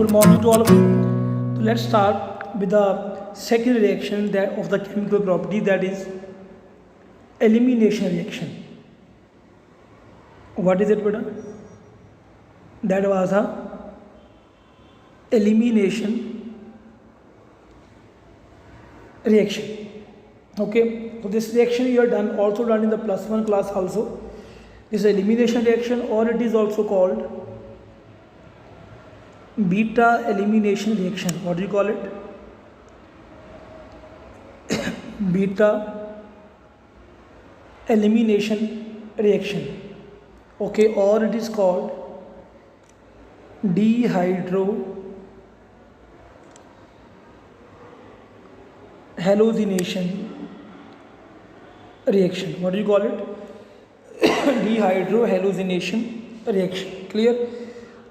Good morning to all of you. So let's start with the second reaction that of the chemical property, that is elimination reaction. What is it, beta? That was a elimination reaction. Okay, so this reaction you are also done in the +1 class also. This elimination reaction, or it is also called beta elimination reaction. What do you call it? Beta elimination reaction. Okay, or it is called dehydrohallucination reaction. What do you call it? Dehydrohallucination reaction. Clear?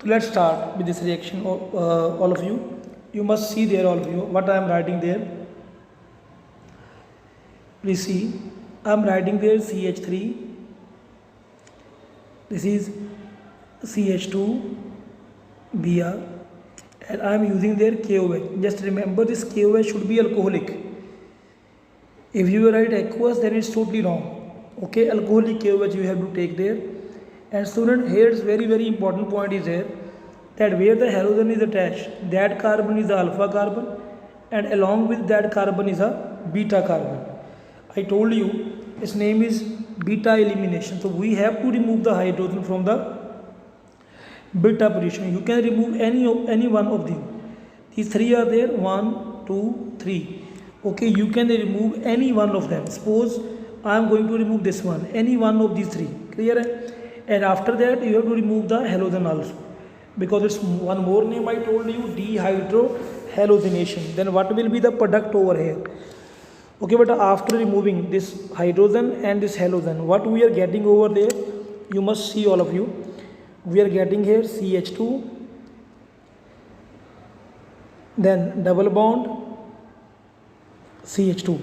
So let's start with this reaction. All of you must see there, all of you, what I am writing there. Please see, I am writing there CH3, this is CH2Br, and I am using there KOH. Just remember, this KOH should be alcoholic. If you write aqueous, then it's totally wrong. Okay, alcoholic KOH you have to take there. And student, here's very important point is here, that where the halogen is attached, that carbon is the alpha carbon, and along with that carbon is a beta carbon. I told you its name is beta elimination. So we have to remove the hydrogen from the beta position. You can remove any one of them. These three are there, 1, 2, 3. Okay, you can remove any one of them. Suppose I am going to remove this one, any one of these three. Clear? And after that you have to remove the halogen also, because it's one more name I told you, dehydrohallucination. Then what will be the product over here? Okay, but after removing this hydrogen and this halogen, what we are getting over there, you must see, all of you, we are getting here CH2, then double bond CH2.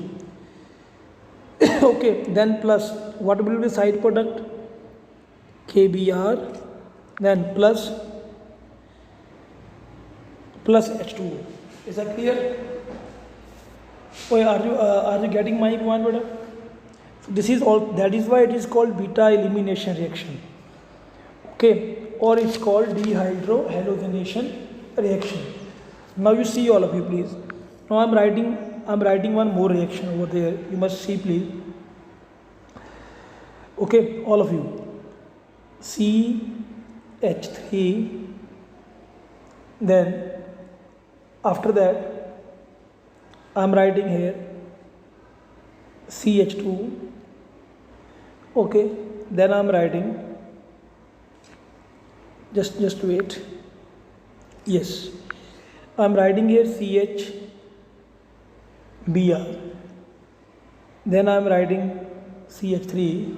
Okay, then plus what will be side product? KBr, then plus H2O. Is that clear? Oh, are you getting my point, brother? So this is all. That is why it is called beta elimination reaction. Okay, or it's called dehydrohallucination reaction. Now you see, all of you, please. Now I'm writing one more reaction over there. You must see, please. Okay, all of you. CH3, then after that I am writing here CH2. Okay, then I am writing, just wait, yes, I am writing here CHBr, then I am writing CH3.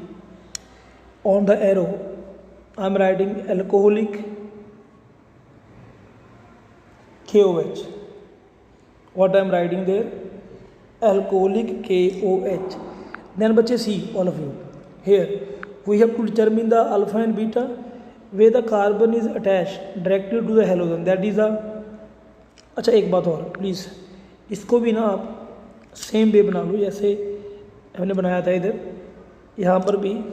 On the arrow I am writing alcoholic KOH. What I am writing there? Alcoholic KOH. Then bache, see, all of you, here we have to determine the alpha and beta, where the carbon is attached directly to the halogen, that is a. अच्छा, एक बात और please, इसको भी ना आप same way बना लो जैसे हमने बनाया था इधर, यहाँ पर भी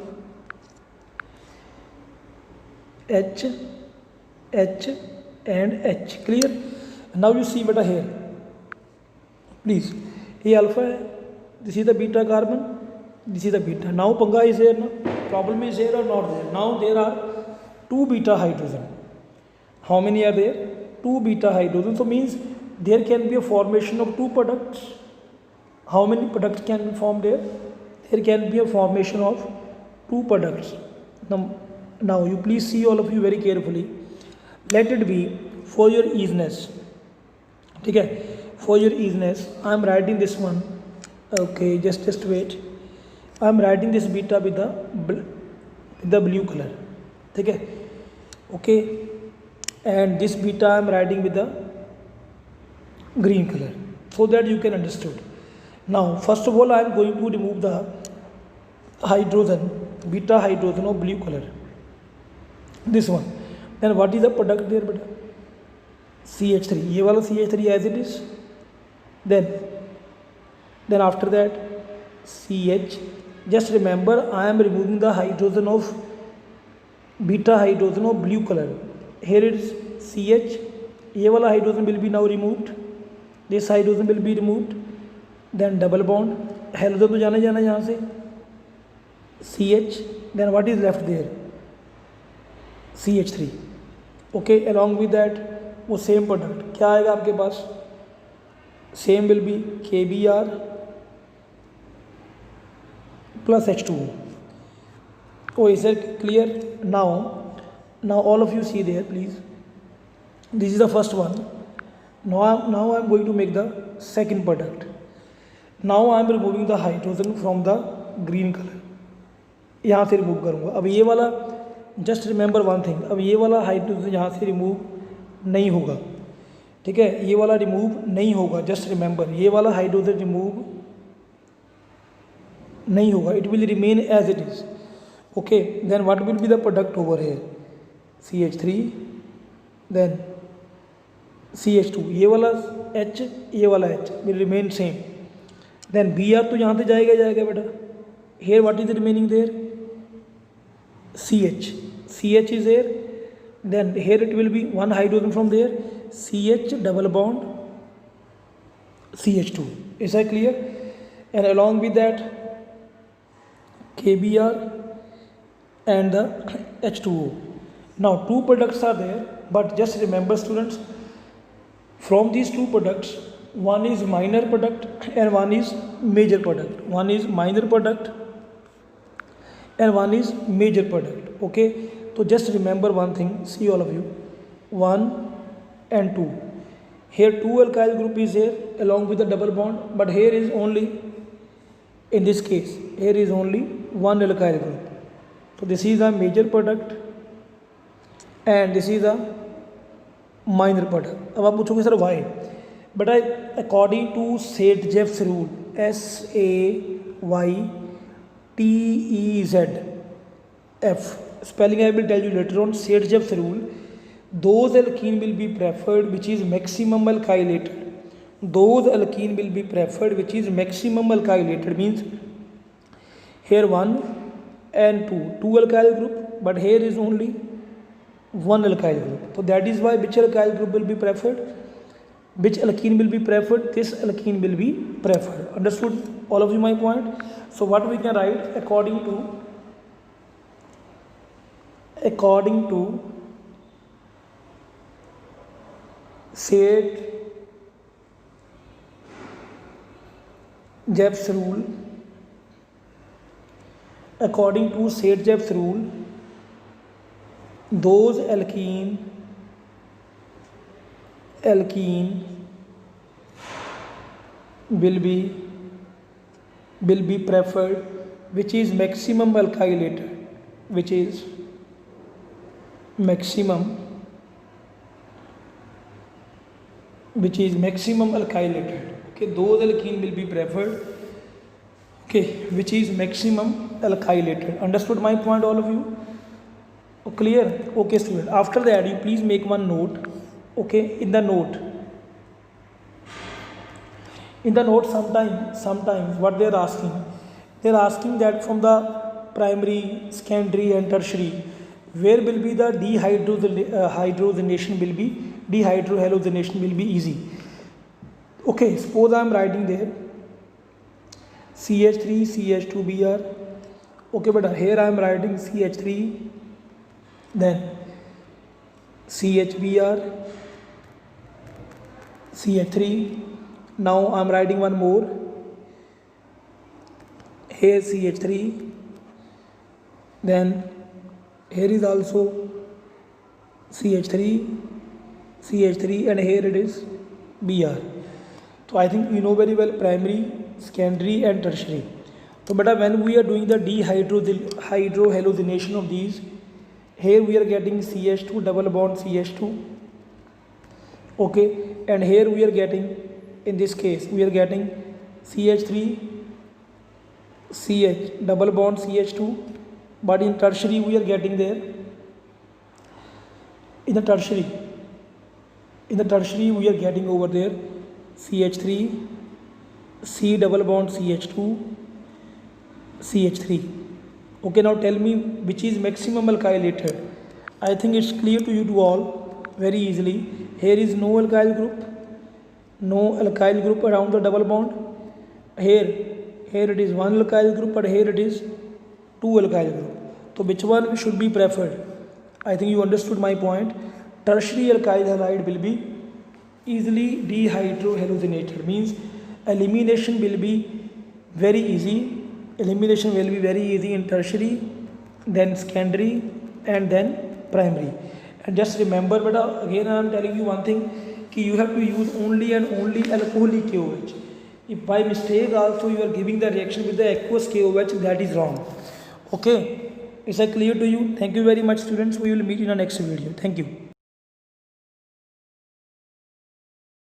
H and H. Clear? Now you see beta here, please, ये alpha है, this is the beta carbon, this is the beta. Now पंगा is here, ना problem is here or not there. Now there are 2 beta hydrogen. How many are there? 2 beta hydrogen. So means there can be a formation of 2 products. How many products can be formed there? There can be a formation of 2 products. Now you please see, all of you, very carefully. Let it be for your easiness. Okay, for your easiness I am writing this one. Okay, just wait. I am writing this beta with the blue color. Okay, and this beta I am writing with the green color, so that you can understood. Now first of all I am going to remove the hydrogen, beta hydrogen of blue color, this one. Then what is the product there, beta? CH3, ये वाला CH3 as it is. Then after that CH, just remember I am removing the hydrogen of beta hydrogen of blue color. Here it is CH, ये वाला hydrogen will be now removed, this hydrogen will be removed. Then double bond, halogen तो जाना जाना यहाँ से, CH, then what is left there, CH3. Okay, along with that वो same product क्या आएगा आपके पास, same will be KBr plus H2O. Oh, is that clear? Now all of you see there, please. This is the first one. Now I am going to make the second product. Now I am removing the hydrogen from the green color. यहाँ से remove करूँगा. अब ये वाला just remember one thing, अब ये वाला hydrogen यहाँ से रिमूव नहीं होगा, ठीक है, ये वाला रिमूव नहीं होगा. जस्ट रिमेंबर ये वाला हाइड्रोजन रिमूव नहीं होगा, it will remain as it is. Okay, then what will be the product over here, CH3, then CH2, ये वाला H, ये वाला H will remain same. Then Br तो यहाँ से जाएगा बेटा. here what is remaining there, CH is there. Then here it will be one hydrogen from there, CH double bond CH2. Is that clear? And along with that KBr and the H2O. Now two products are there, but just remember students, from these two products one is minor product and one is major product. One is minor product and one is major product. Okay, so just remember one thing, see all of you, 1 and 2. Here 2 alkyl group is here along with the double bond, but here is only, in this case here is only one alkyl group. So this is a major product and this is a minor product. अब आप पूछोगे sir why? But according to Saint-Jeff's rule, SAYTEZF, spelling I will tell you later on. Saint-Jeff's rule, those alkene will be preferred which is maximum alkylated. Those alkene will be preferred which is maximum alkylated, means here 1 and 2 alkyl group, but here is only one alkyl group. So that is why which alkyl group will be preferred? Which alkene will be preferred? This alkene will be preferred. Understood all of you my point? So what we can write, according to Saint-Jeff's rule, according to Saint-Jeff's rule, those alkene will be preferred which is maximum alkylated, which is maximum alkylated. Okay, those alkene will be preferred, okay, which is maximum alkylated. Understood my point all of you? Oh, clear? Okay student, after that you please make one note. Okay, in the note sometimes what they are asking that from the primary, secondary and tertiary, where will be the dehydrogenation will be, dehydrohallucination will be easy. Okay, suppose I am writing there CH3 CH2Br. okay, but here I am writing CH3, then CHBr, CH3. Now I am writing one more, here CH3, then here is also CH3, and here it is Br. So I think you know very well primary, secondary and tertiary. So but when we are doing the dehydrohallucination of these, here we are getting CH2 double bond CH2, okay, and here we are getting, in this case we are getting CH3 CH double bond CH2, but in tertiary we are getting there, in the tertiary In the tertiary we are getting over there CH3, C double bond CH2, CH3. Okay, now tell me which is maximum alkylated. I think it's clear to you to all very easily. Here is no alkyl group around the double bond. Here it is one alkyl group, but here it is two alkyl group. So which one should be preferred? I think you understood my point. Tertiary alkyl halide will be easily dehydrohalogenated, means elimination will be very easy. Elimination will be very easy in tertiary, then secondary, and then primary. And just remember, but again I am telling you one thing, कि you have to use only and only alcoholic KOH. If by mistake also you are giving the reaction with the aqueous KOH, that is wrong. Okay, is that clear to you? Thank you very much students. We will meet in the next video. Thank you.